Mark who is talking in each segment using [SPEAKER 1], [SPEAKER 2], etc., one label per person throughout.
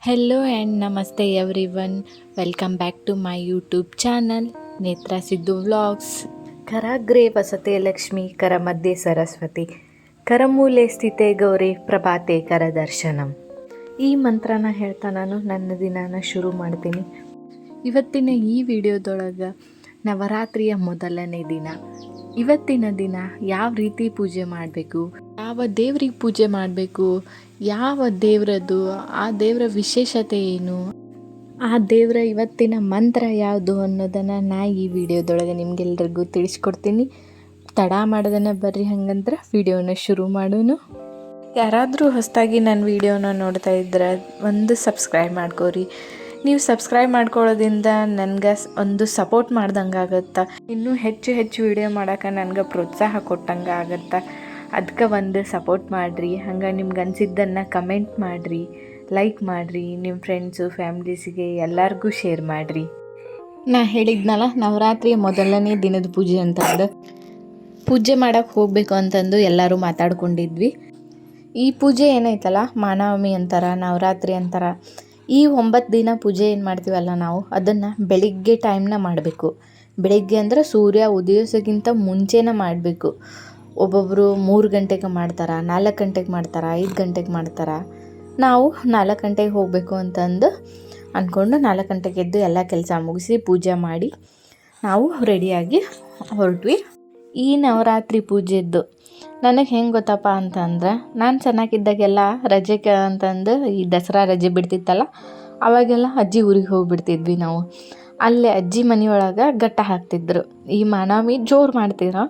[SPEAKER 1] Hello and ನಮಸ್ತೆ everyone. Welcome back to my YouTube channel Netra Siddu vlogs. ಕರಾಗ್ರೆ ವಸತೆ ಲಕ್ಷ್ಮಿ ಕರ ಮಧ್ಯೆ ಸರಸ್ವತಿ ಕರಮೂಲೆ ಸ್ಥಿತೆ ಗೌರಿ ಪ್ರಭಾತೆ ಕರದರ್ಶನಂ. ಈ ಮಂತ್ರನ ಹೇಳ್ತಾ ನಾನು ನನ್ನ ದಿನಾನ ಶುರು ಮಾಡ್ತೀನಿ. ಇವತ್ತಿನ ಈ ವಿಡಿಯೋದೊಳಗೆ ನವರಾತ್ರಿಯ ಮೊದಲನೇ ದಿನ. ಇವತ್ತಿನ ದಿನ ಯಾವ ರೀತಿ ಪೂಜೆ ಮಾಡಬೇಕು, ಯಾವ ದೇವ್ರಿಗೆ ಪೂಜೆ ಮಾಡಬೇಕು, ಯಾವ ದೇವ್ರದ್ದು, ಆ ದೇವರ ವಿಶೇಷತೆ ಏನು, ಆ ದೇವರ ಇವತ್ತಿನ ಮಂತ್ರ ಯಾವುದು ಅನ್ನೋದನ್ನು ನಾ ಈ ವಿಡಿಯೋದೊಳಗೆ ನಿಮ್ಗೆಲ್ರಿಗೂ ತಿಳಿಸ್ಕೊಡ್ತೀನಿ. ತಡ ಮಾಡೋದನ್ನು ಬರ್ರಿ, ಹಂಗಂದ್ರೆ ವಿಡಿಯೋನ ಶುರು ಮಾಡೋಣ. ಯಾರಾದರೂ ಹೊಸದಾಗಿ ನನ್ನ ವಿಡಿಯೋನ ನೋಡ್ತಾ ಇದ್ರೆ ಒಂದು ಸಬ್ಸ್ಕ್ರೈಬ್ ಮಾಡ್ಕೋರಿ. ನೀವು ಸಬ್ಸ್ಕ್ರೈಬ್ ಮಾಡ್ಕೊಳ್ಳೋದ್ರಿಂದ ನನಗೆ ಒಂದು ಸಪೋರ್ಟ್ ಮಾಡ್ದಂಗೆ ಆಗುತ್ತೆ, ಇನ್ನೂ ಹೆಚ್ಚು ಹೆಚ್ಚು ವಿಡಿಯೋ ಮಾಡೋಕೆ ನನಗೆ ಪ್ರೋತ್ಸಾಹ ಕೊಟ್ಟಂಗೆ ಆಗುತ್ತೆ. ಅದಕ್ಕೆ ಒಂದು ಸಪೋರ್ಟ್ ಮಾಡಿರಿ. ಹಂಗೆ ನಿಮ್ಗೆ ಅನಿಸಿದ್ದನ್ನು ಕಮೆಂಟ್ ಮಾಡಿರಿ, ಲೈಕ್ ಮಾಡಿರಿ, ನಿಮ್ಮ ಫ್ರೆಂಡ್ಸು ಫ್ಯಾಮ್ಲೀಸಿಗೆ ಎಲ್ಲರಿಗೂ ಶೇರ್ ಮಾಡಿರಿ. ನಾ ಹೇಳಿದ್ನಲ್ಲ, ನವರಾತ್ರಿಯ ಮೊದಲನೇ ದಿನದ ಪೂಜೆ ಅಂತಂದು ಪೂಜೆ ಮಾಡೋಕ್ಕೆ ಹೋಗಬೇಕು ಅಂತಂದು ಎಲ್ಲರೂ ಮಾತಾಡ್ಕೊಂಡಿದ್ವಿ. ಈ ಪೂಜೆ ಏನೈತಲ್ಲ, ಮಹಾನವಮಿ ಅಂತಾರ, ನವರಾತ್ರಿ ಅಂತಾರ. ಈ 9 ದಿನ ಪೂಜೆ ಏನು ಮಾಡ್ತೀವಲ್ಲ ನಾವು, ಅದನ್ನು ಬೆಳಿಗ್ಗೆ ಟೈಮ್ನ ಮಾಡಬೇಕು. ಬೆಳಿಗ್ಗೆ ಅಂದ್ರೆ ಸೂರ್ಯ ಉದಯಿಸೋಕ್ಕಿಂತ ಮುಂಚೆನೇ ಮಾಡಬೇಕು. ಒಬ್ಬೊಬ್ಬರು 3 ಗಂಟೆಗೆ ಮಾಡ್ತಾರೆ, 4 ಗಂಟೆಗೆ ಮಾಡ್ತಾರೆ, 5 ಗಂಟೆಗೆ ಮಾಡ್ತಾರೆ. ನಾವು 4 ಗಂಟೆಗೆ ಹೋಗಬೇಕು ಅಂತಂದು ಅಂದ್ಕೊಂಡು 4 ಗಂಟೆಗೆ ಎದ್ದು ಎಲ್ಲ ಕೆಲಸ ಮುಗಿಸಿ ಪೂಜೆ ಮಾಡಿ ನಾವು ರೆಡಿಯಾಗಿ ಹೊರಟ್ವಿ. ಈ ನವರಾತ್ರಿ ಪೂಜೆದ್ದು ನನಗೆ ಹೆಂಗೆ ಗೊತ್ತಪ್ಪ ಅಂತಂದ್ರೆ, ನಾನು ಚೆನ್ನಾಗಿದ್ದಾಗೆಲ್ಲ ರಜೆಗೆ ಅಂತಂದು ಈ ದಸರಾ ರಜೆ ಬಿಡ್ತಿತ್ತಲ್ಲ, ಅವಾಗೆಲ್ಲ ಅಜ್ಜಿ ಊರಿಗೆ ಹೋಗಿಬಿಡ್ತಿದ್ವಿ ನಾವು. ಅಲ್ಲೇ ಅಜ್ಜಿ ಮನೆಯೊಳಗೆ ಘಟ್ಟ ಹಾಕ್ತಿದ್ರು. ಈ ಮಹಾನವಮಿ ಜೋರು ಮಾಡ್ತಿರೋ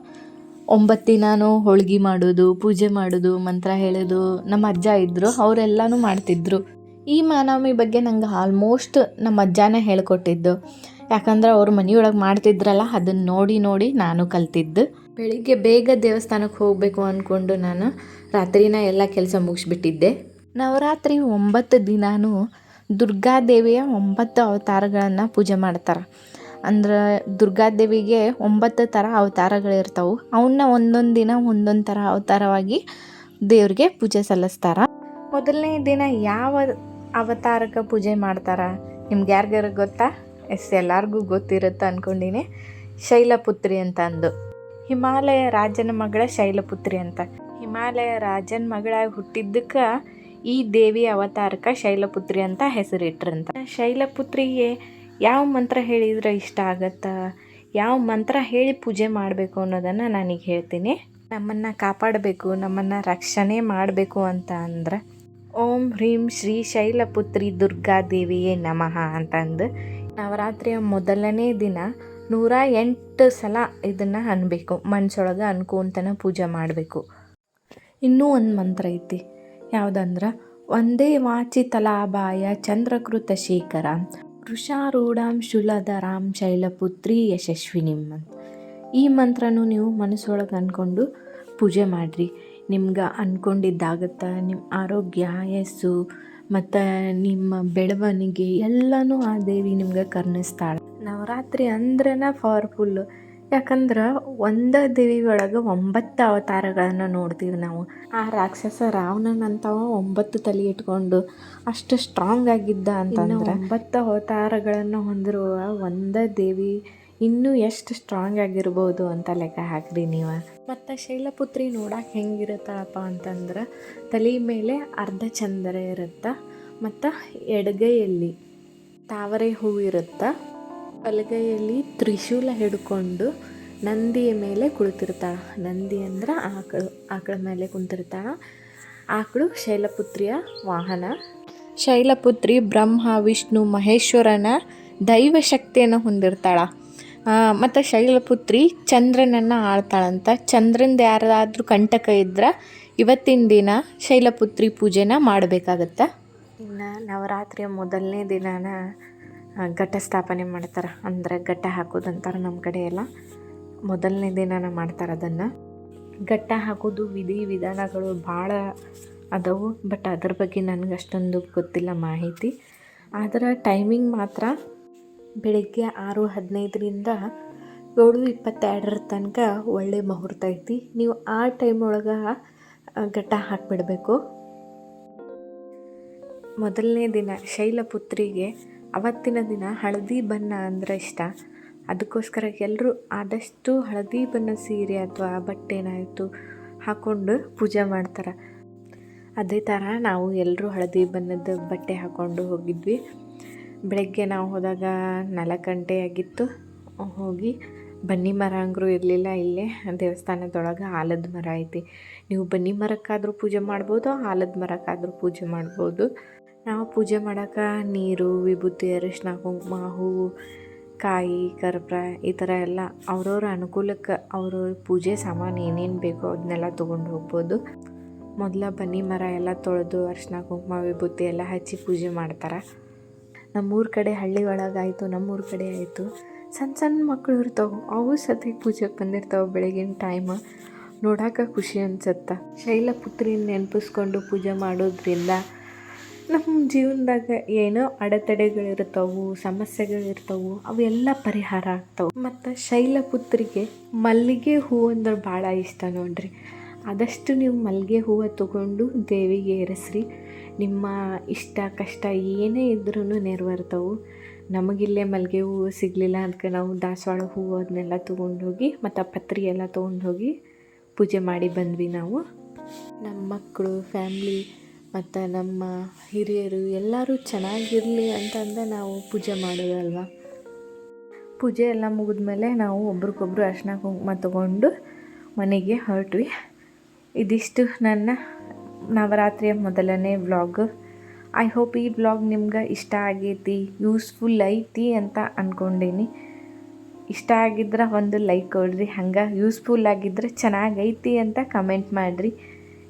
[SPEAKER 1] 9 ದಿನಾನು ಹೋಳ್ಗೆ ಮಾಡೋದು, ಪೂಜೆ ಮಾಡೋದು, ಮಂತ್ರ ಹೇಳೋದು ನಮ್ಮ ಅಜ್ಜ ಇದ್ದರು, ಅವರೆಲ್ಲನೂ ಮಾಡ್ತಿದ್ರು. ಈ ಮಹಾನವಮಿ ಬಗ್ಗೆ ನಂಗೆ ಆಲ್ಮೋಸ್ಟ್ ನಮ್ಮ ಅಜ್ಜನೇ ಹೇಳ್ಕೊಟ್ಟಿದ್ದು. ಯಾಕಂದ್ರೆ ಅವ್ರ ಮನೆಯೊಳಗೆ ಮಾಡ್ತಿದ್ರಲ್ಲ, ಅದನ್ನು ನೋಡಿ ನೋಡಿ ನಾನು ಕಲ್ತಿದ್ದು. ಬೆಳಿಗ್ಗೆ ಬೇಗ ದೇವಸ್ಥಾನಕ್ಕೆ ಹೋಗಬೇಕು ಅಂದ್ಕೊಂಡು ನಾನು ರಾತ್ರಿನ ಎಲ್ಲ ಕೆಲಸ ಮುಗಿಸ್ಬಿಟ್ಟಿದ್ದೆ. ನವರಾತ್ರಿ 9 ದಿನಾನೂ ದುರ್ಗಾದೇವಿಯ 9 ಅವತಾರಗಳನ್ನು ಪೂಜೆ ಮಾಡ್ತಾರೆ. ಅಂದ್ರೆ ದುರ್ಗಾದೇವಿಗೆ 9 ಥರ ಅವತಾರಗಳಿರ್ತಾವೆ. ಅವನ್ನ ಒಂದೊಂದು ದಿನ ಒಂದೊಂದು ಥರ ಅವತಾರವಾಗಿ ದೇವ್ರಿಗೆ ಪೂಜೆ ಸಲ್ಲಿಸ್ತಾರೆ. ಮೊದಲನೇ ದಿನ ಯಾವ ಅವತಾರಕ್ಕೆ ಪೂಜೆ ಮಾಡ್ತಾರೆ ನಿಮ್ಗೆ ಯಾರಿಗಾರು ಗೊತ್ತಾ? ಎಲ್ಲರಿಗೂ ಗೊತ್ತಿರುತ್ತೆ ಅಂದ್ಕೊಂಡಿನಿ. ಶೈಲಪುತ್ರಿ ಅಂತ ಅಂದು, ಹಿಮಾಲಯ ರಾಜನ ಮಗಳ ಶೈಲಪುತ್ರಿ ಅಂತ. ಹಿಮಾಲಯ ರಾಜನ ಮಗಳಾಗಿ ಹುಟ್ಟಿದ್ದಕ್ಕೆ ಈ ದೇವಿ ಅವತಾರಕ್ಕೆ ಶೈಲಪುತ್ರಿ ಅಂತ ಹೆಸರಿಟ್ರಂತ. ಶೈಲಪುತ್ರಿಗೆ ಯಾವ ಮಂತ್ರ ಹೇಳಿದ್ರೆ ಇಷ್ಟ ಆಗತ್ತಾ, ಯಾವ ಮಂತ್ರ ಹೇಳಿ ಪೂಜೆ ಮಾಡಬೇಕು ಅನ್ನೋದನ್ನು ನಾನೀಗ ಹೇಳ್ತೀನಿ. ನಮ್ಮನ್ನು ಕಾಪಾಡಬೇಕು, ನಮ್ಮನ್ನು ರಕ್ಷಣೆ ಮಾಡಬೇಕು ಅಂತ ಅಂದ್ರೆ ಓಂ ಹ್ರೀಂ ಶ್ರೀ ಶೈಲಪುತ್ರಿ ದುರ್ಗಾದೇವಿಯೇ ನಮಃ ಅಂತಂದು ನವರಾತ್ರಿಯ ಮೊದಲನೇ ದಿನ 108 ಸಲ ಇದನ್ನು ಅನ್ಬೇಕು. ಮನಸ್ಸೊಳಗೆ ಅನ್ಕೊಂತನ ಪೂಜೆ ಮಾಡಬೇಕು. ಇನ್ನೂ ಒಂದು ಮಂತ್ರ ಐತಿ, ಯಾವುದಂದ್ರೆ ಒಂದೇ ವಾಚಿ ತಲಾಭಾಯ ಚಂದ್ರಕೃತ ಶೇಖರ ವೃಷಾರೂಢಾಂ ಶೂಲಧರಾಂ ಶೈಲಪುತ್ರಿ ಯಶಸ್ವಿನಿಂ ಅಂತ. ಈ ಮಂತ್ರನೂ ನೀವು ಮನಸ್ಸೊಳಗೆ ಅಂದ್ಕೊಂಡು ಪೂಜೆ ಮಾಡಿರಿ. ನಿಮ್ಗೆ ಅಂದ್ಕೊಂಡಿದ್ದಾಗತ್ತೆ. ನಿಮ್ಮ ಆರೋಗ್ಯ, ಆಯಸ್ಸು ಮತ್ತು ನಿಮ್ಮ ಬೆಳವಣಿಗೆ ಎಲ್ಲನೂ ಆ ದೇವಿ ನಿಮ್ಗೆ ಕರುಣಿಸ್ತಾಳೆ. ನವರಾತ್ರಿ ಅಂದ್ರೇ ಪವರ್ಫುಲ್ಲು. ಯಾಕಂದ್ರೆ ಒಂದೇ ದೇವಿ ಒಳಗೆ 9 ಅವತಾರಗಳನ್ನು ನೋಡ್ತೀವಿ ನಾವು. ಆ ರಾಕ್ಷಸ ರಾವಣನಂತವ 9 ತಲೆ ಇಟ್ಕೊಂಡು ಅಷ್ಟು ಸ್ಟ್ರಾಂಗ್ ಆಗಿದ್ದ ಅಂತಂದ್ರೆ 9 ಅವತಾರಗಳನ್ನು ಹೊಂದಿರುವ ಒಂದೇ ದೇವಿ ಇನ್ನೂ ಎಷ್ಟು ಸ್ಟ್ರಾಂಗ್ ಆಗಿರ್ಬೋದು ಅಂತ ಲೆಕ್ಕ ಹಾಕ್ರಿ ನೀವು. ಮತ್ತು ಶೈಲಪುತ್ರಿ ನೋಡಕ್ಕೆ ಹೆಂಗಿರುತ್ತಪ್ಪ ಅಂತಂದ್ರೆ, ತಲೆ ಮೇಲೆ ಅರ್ಧ ಚಂದ್ರ ಇರುತ್ತೆ, ಮತ್ತು ಎಡಗೈಯಲ್ಲಿ ತಾವರೆ ಹೂವು ಇರುತ್ತೆ, ಬಲಗೈಯಲ್ಲಿ ತ್ರಿಶೂಲ ಹಿಡ್ಕೊಂಡು ನಂದಿಯ ಮೇಲೆ ಕುಳಿತಿರ್ತಾಳೆ. ನಂದಿ ಅಂದ್ರೆ ಆಕಳ ಮೇಲೆ ಕುಂತಿರ್ತಾಳೆ. ಆಕಳು ಶೈಲಪುತ್ರಿಯ ವಾಹನ. ಶೈಲಪುತ್ರಿ ಬ್ರಹ್ಮ ವಿಷ್ಣು ಮಹೇಶ್ವರನ ದೈವ ಶಕ್ತಿಯನ್ನು ಹೊಂದಿರ್ತಾಳೆ. ಮತ್ತು ಶೈಲಪುತ್ರಿ ಚಂದ್ರನನ್ನು ಆಳ್ತಾಳಂತ. ಚಂದ್ರಂದು ಯಾರಾದರೂ ಕಂಟಕ ಇದ್ರೆ ಇವತ್ತಿನ ದಿನ ಶೈಲಪುತ್ರಿ ಪೂಜೆನ ಮಾಡಬೇಕಾಗತ್ತೆ. ಇನ್ನು ನವರಾತ್ರಿಯ ಮೊದಲನೇ ದಿನಾನ ಘಟ ಸ್ಥಾಪನೆ ಮಾಡ್ತಾರೆ, ಅಂದರೆ ಘಟ್ಟ ಹಾಕೋದಂತಾರೆ ನಮ್ಮ ಕಡೆ ಎಲ್ಲ. ಮೊದಲನೇ ದಿನಾನ ಮಾಡ್ತಾರೆ ಅದನ್ನು. ಘಟ್ಟ ಹಾಕೋದು ವಿಧಾನಗಳು ಭಾಳ ಅದಾವು, ಬಟ್ ಅದ್ರ ಬಗ್ಗೆ ನನಗೆ ಅಷ್ಟೊಂದು ಗೊತ್ತಿಲ್ಲ ಮಾಹಿತಿ. ಆದರೆ ಟೈಮಿಂಗ್ ಮಾತ್ರ ಬೆಳಗ್ಗೆ 6:15ರಿಂದ 7:22 ತನಕ ಒಳ್ಳೆ ಮುಹೂರ್ತ ಐತಿ. ನೀವು ಆ ಟೈಮ್ ಒಳಗೆ ಘಟ್ಟ ಹಾಕಿಬಿಡಬೇಕು. ಮೊದಲನೇ ದಿನ ಶೈಲಪುತ್ರಿಗೆ ಅವತ್ತಿನ ದಿನ ಹಳದಿ ಬಣ್ಣ ಅಂದರೆ ಇಷ್ಟ. ಅದಕ್ಕೋಸ್ಕರ ಎಲ್ಲರೂ ಆದಷ್ಟು ಹಳದಿ ಬಣ್ಣ ಸೀರೆ ಅಥವಾ ಬಟ್ಟೆನಾಯಿತು ಹಾಕ್ಕೊಂಡು ಪೂಜೆ ಮಾಡ್ತಾರೆ. ಅದೇ ಥರ ನಾವು ಎಲ್ಲರೂ ಹಳದಿ ಬಣ್ಣದ ಬಟ್ಟೆ ಹಾಕ್ಕೊಂಡು ಹೋಗಿದ್ವಿ. ಬೆಳಗ್ಗೆ ನಾವು ಹೋದಾಗ 4 ಗಂಟೆ ಆಗಿತ್ತು. ಹೋಗಿ ಬನ್ನಿ ಮರ ಅಂಗರು ಇರಲಿಲ್ಲ. ಇಲ್ಲೇ ದೇವಸ್ಥಾನದೊಳಗೆ ಆಲದ ಮರ ಐತಿ. ನೀವು ಬನ್ನಿ ಮರಕ್ಕಾದರೂ ಪೂಜೆ ಮಾಡ್ಬೋದು, ಆಲದ ಮರಕ್ಕಾದರೂ ಪೂಜೆ ಮಾಡ್ಬೋದು. ನಾವು ಪೂಜೆ ಮಾಡೋಕೆ ನೀರು, ವಿಭೂತಿ, ಅರಿಶಿನ, ಕುಂಕುಮ, ಹೂವು, ಕಾಯಿ, ಕರ್ಪೂರ ಈ ಥರ ಎಲ್ಲ ಅವ್ರವ್ರ ಅನುಕೂಲಕ್ಕೆ ಅವ್ರವ್ರ ಪೂಜೆ ಸಾಮಾನು ಏನೇನು ಬೇಕೋ ಅದನ್ನೆಲ್ಲ ತೊಗೊಂಡು ಹೋಗ್ಬೋದು. ಮೊದಲ ಬನ್ನಿ ಮರ ಎಲ್ಲ ತೊಳೆದು ಅರಿಶಿನ, ಕುಂಕುಮ, ವಿಭೂತಿ ಎಲ್ಲ ಹಚ್ಚಿ ಪೂಜೆ ಮಾಡ್ತಾರೆ. ನಮ್ಮೂರ ಕಡೆ ಹಳ್ಳಿ ಒಳಗಾಯಿತು, ನಮ್ಮೂರ ಕಡೆ ಆಯಿತು ಸಣ್ಣ ಸಣ್ಣ ಮಕ್ಕಳು ಇರ್ತಾವೆ, ಅವು ಸತಿ ಪೂಜೆಗೆ ಬಂದಿರ್ತಾವೆ. ಬೆಳಗಿನ ಟೈಮ್ ನೋಡೋಕೆ ಖುಷಿ ಅನ್ಸುತ್ತೆ. ಶೈಲಪುತ್ರಿನ ನೆನಪಿಸ್ಕೊಂಡು ಪೂಜೆ ಮಾಡೋದ್ರಿಂದ ನಮ್ಮ ಜೀವನದಾಗ ಏನೋ ಅಡೆತಡೆಗಳಿರ್ತಾವೆ, ಸಮಸ್ಯೆಗಳಿರ್ತಾವೆ, ಅವೆಲ್ಲ ಪರಿಹಾರ ಆಗ್ತಾವೆ. ಮತ್ತು ಶೈಲಪುತ್ರಿಗೆ ಮಲ್ಲಿಗೆ ಹೂವು ಅಂದ್ರೆ ಭಾಳ ಇಷ್ಟ ನೋಡ್ರಿ. ಆದಷ್ಟು ನೀವು ಮಲ್ಲಿಗೆ ಹೂವು ತೊಗೊಂಡು ದೇವಿಗೆ ಏರಿಸ್ರಿ. ನಿಮ್ಮ ಇಷ್ಟ ಕಷ್ಟ ಏನೇ ಇದ್ರೂ ನೆರವೇರ್ತವೆ. ನಮಗಿಲ್ಲೇ ಮಲ್ಲಿಗೆ ಹೂವು ಸಿಗಲಿಲ್ಲ, ಅದಕ್ಕೆ ನಾವು ದಾಸವಾಳ ಹೂವು ಅದನ್ನೆಲ್ಲ ತೊಗೊಂಡೋಗಿ ಮತ್ತು ಪತ್ರಿ ಎಲ್ಲ ತೊಗೊಂಡೋಗಿ ಪೂಜೆ ಮಾಡಿ ಬಂದ್ವಿ. ನಾವು ನಮ್ಮ ಮಕ್ಕಳು, ಫ್ಯಾಮ್ಲಿ ಮತ್ತು ನಮ್ಮ ಹಿರಿಯರು ಎಲ್ಲರೂ ಚೆನ್ನಾಗಿರಲಿ ಅಂತಂದು ನಾವು ಪೂಜೆ ಮಾಡೋದಲ್ವ. ಪೂಜೆ ಎಲ್ಲ ಮುಗಿದ್ಮೇಲೆ ನಾವು ಒಬ್ರಿಗೊಬ್ರು ಅರಿಶಿನ ಕುಂಕುಮ ತೊಗೊಂಡು ಮನೆಗೆ ಹೊರಟ್ವಿ. ಇದಿಷ್ಟು ನನ್ನ ನವರಾತ್ರಿಯ ಮೊದಲನೇ ವ್ಲಾಗ್. ಐ ಹೋಪ್ ಈ ವ್ಲಾಗ್ ನಿಮ್ಗೆ ಇಷ್ಟ ಆಗೈತಿ, ಯೂಸ್ಫುಲ್ ಐತಿ ಅಂತ ಅಂದ್ಕೊಂಡೀನಿ. ಇಷ್ಟ ಆಗಿದ್ರೆ ಒಂದು ಲೈಕ್ ಕೊಡ್ರಿ. ಹಂಗೆ ಯೂಸ್ಫುಲ್ ಆಗಿದ್ರೆ ಚೆನ್ನಾಗೈತಿ ಅಂತ ಕಮೆಂಟ್ ಮಾಡಿರಿ.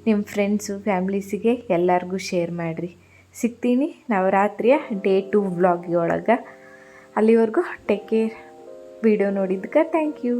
[SPEAKER 1] ನಿಮ್ಮ ಫ್ರೆಂಡ್ಸು, ಫ್ಯಾಮ್ಲೀಸಿಗೆ ಎಲ್ಲರಿಗೂ ಶೇರ್ ಮಾಡಿರಿ. ಸಿಗ್ತೀನಿ ನವರಾತ್ರಿಯ ಡೇ 2 ವ್ಲಾಗ್ ಒಳಗೆ. ಅಲ್ಲಿವರೆಗೂ ಟೇಕ್ ಕೇರ್. ವಿಡಿಯೋ ನೋಡಿದ್ದಕ್ಕೆ ಥ್ಯಾಂಕ್ ಯು.